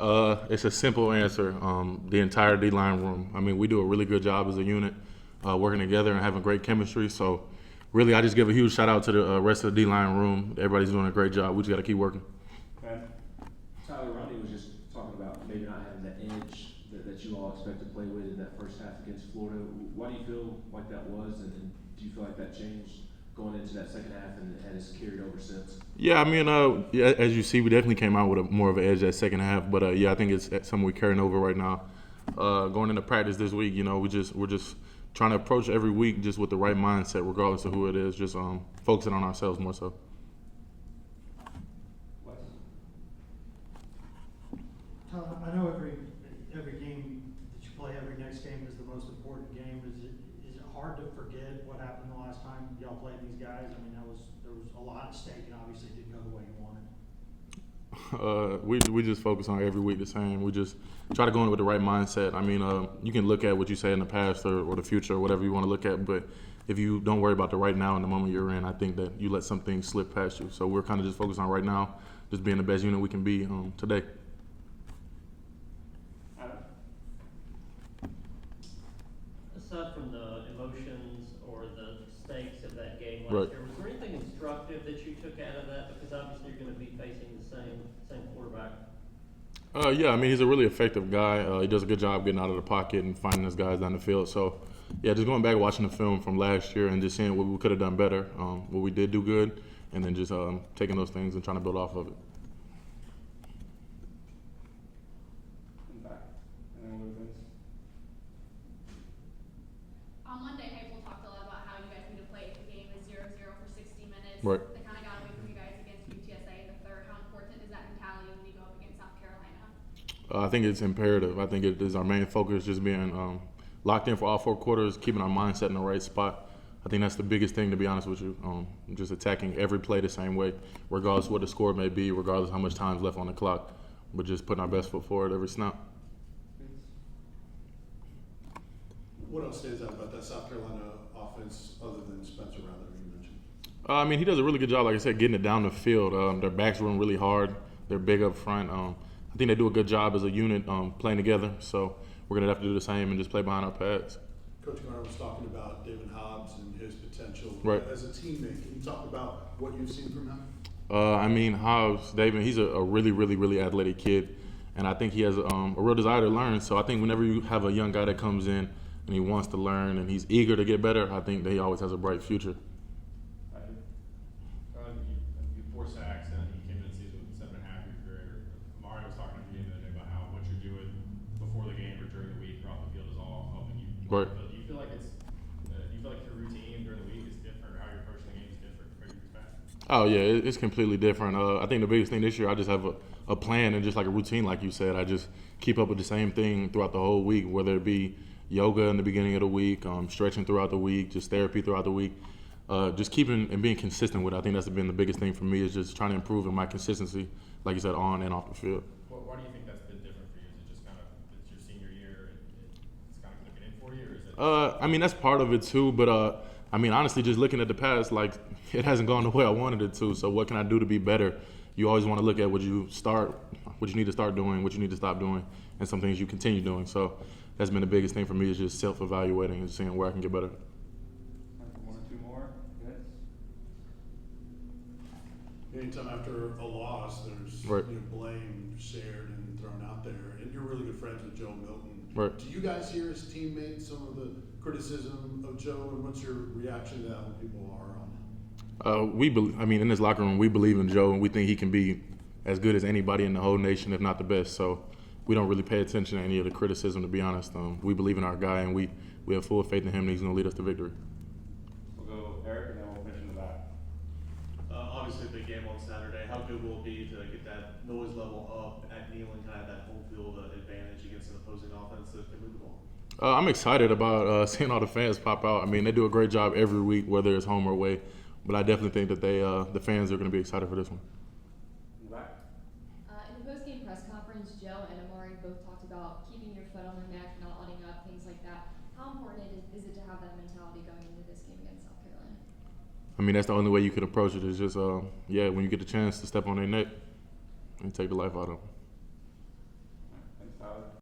It's a simple answer. The entire D-line room. I mean, we do a really good job as a unit, working together and having great chemistry. So, really, I just give a huge shout out to the rest of the D-line room. Everybody's doing a great job. We just got to keep working. Okay. Tyler, Ronnie was just talking about maybe not having the edge that you all expect to play with in that first half against Florida. Why do you feel like that was, and do you feel like that changed going into that second half and has carried over since? Yeah, I mean, yeah, as you see, we definitely came out with more of an edge that second half. But yeah, I think it's something we're carrying over right now. Going into practice this week, we're just trying to approach every week just with the right mindset, regardless of who it is. Just focusing on ourselves more so. Tyler, I know every game that you play, every next game is the most important game. Is it hard to forget what happened the last time y'all played these guys? I mean, there was a lot at stake, and obviously it didn't go the way you wanted. We just focus on every week the same. We just try to go in with the right mindset. I mean, you can look at what you say in the past or the future or whatever you want to look at, but if you don't worry about the right now and the moment you're in, I think that you let some things slip past you. So we're kind of just focused on right now, just being the best unit we can be today. Aside from the emotions or the stakes of that game last Right. year, was there anything instructive that you took out of that? Because obviously you're going to be facing the same quarterback. Yeah, I mean, he's a really effective guy. He does a good job getting out of the pocket and finding his guys down the field. So, yeah, just going back watching the film from last year and just seeing what we could have done better, what we did do good, and then just taking those things and trying to build off of it. On Monday, April talked a lot about how you guys need to play the game is 0-0 for 60 minutes. Right. They kind of got away from you guys against UTSA in the third. How important is that mentality when you go up against South Carolina? I think it's imperative. I think it is our main focus, just being locked in for all 4 quarters, keeping our mindset in the right spot. I think that's the biggest thing, to be honest with you. Just attacking every play the same way, regardless of what the score may be, regardless of how much time's left on the clock, but just putting our best foot forward every snap. What else stands out about that South Carolina offense other than Spencer Rattler you mentioned? I mean, he does a really good job, like I said, getting it down the field. Their backs run really hard. They're big up front. I think they do a good job as a unit playing together. So we're going to have to do the same and just play behind our pads. Coach Garner was talking about David Hobbs and his potential Right. as a teammate. Can you talk about what you've seen from him? I mean, Hobbs, David, he's a really, really, really athletic kid. And I think he has a real desire to learn. So I think whenever you have a young guy that comes in and he wants to learn and he's eager to get better, I think that he always has a bright future. You 4 sacks and he came into the season with 7.5 your career. Mario was talking to me the other day about how what you're doing before the game or during the week or off the field is all helping you. Right. Do you feel like your routine during the week is different, or how you're approaching the game is different compared to years past? Oh, yeah, it's completely different. I think the biggest thing this year, I just have a plan and just like a routine, like you said. I just keep up with the same thing throughout the whole week, whether it be yoga in the beginning of the week, stretching throughout the week, just therapy throughout the week. Just keeping and being consistent with it. I think that's been the biggest thing for me, is just trying to improve in my consistency, like you said, on and off the field. Why do you think that's been different for you? Is it just kind of it's your senior year and it's kind of clicking in for you, or is it? I mean, that's part of it too, but I mean, honestly, just looking at the past, like, it hasn't gone the way I wanted it to. So what can I do to be better? You always want to look at what you need to start doing, what you need to stop doing, and some things you continue doing. So that's been the biggest thing for me, is just self-evaluating and seeing where I can get better. One or two more. Good. Anytime after a loss, there's Right. blame shared and thrown out there, and you're really good friends with Joe Milton. Right. Do you guys hear as teammates some of the criticism of Joe, and what's your reaction to that when people are on him? I mean, in this locker room, we believe in Joe, and we think he can be as good as anybody in the whole nation, if not the best. So we don't really pay attention to any of the criticism, to be honest. We believe in our guy, and we have full faith in him that he's going to lead us to victory. We'll go Eric, and then we'll finish in the back. Obviously, a big game on Saturday. How good will it be to get that noise level up at Neyland, kind of that home field advantage against an opposing offense that can move the ball? I'm excited about seeing all the fans pop out. I mean, they do a great job every week, whether it's home or away. But I definitely think that the fans are going to be excited for this one. In the post-game press conference, Joe and Amari both talked about keeping your foot on the neck, not letting up, things like that. How important is it to have that mentality going into this game against South Carolina? I mean, that's the only way you could approach it, is just, when you get the chance to step on their neck and take the life out of them. Tyler?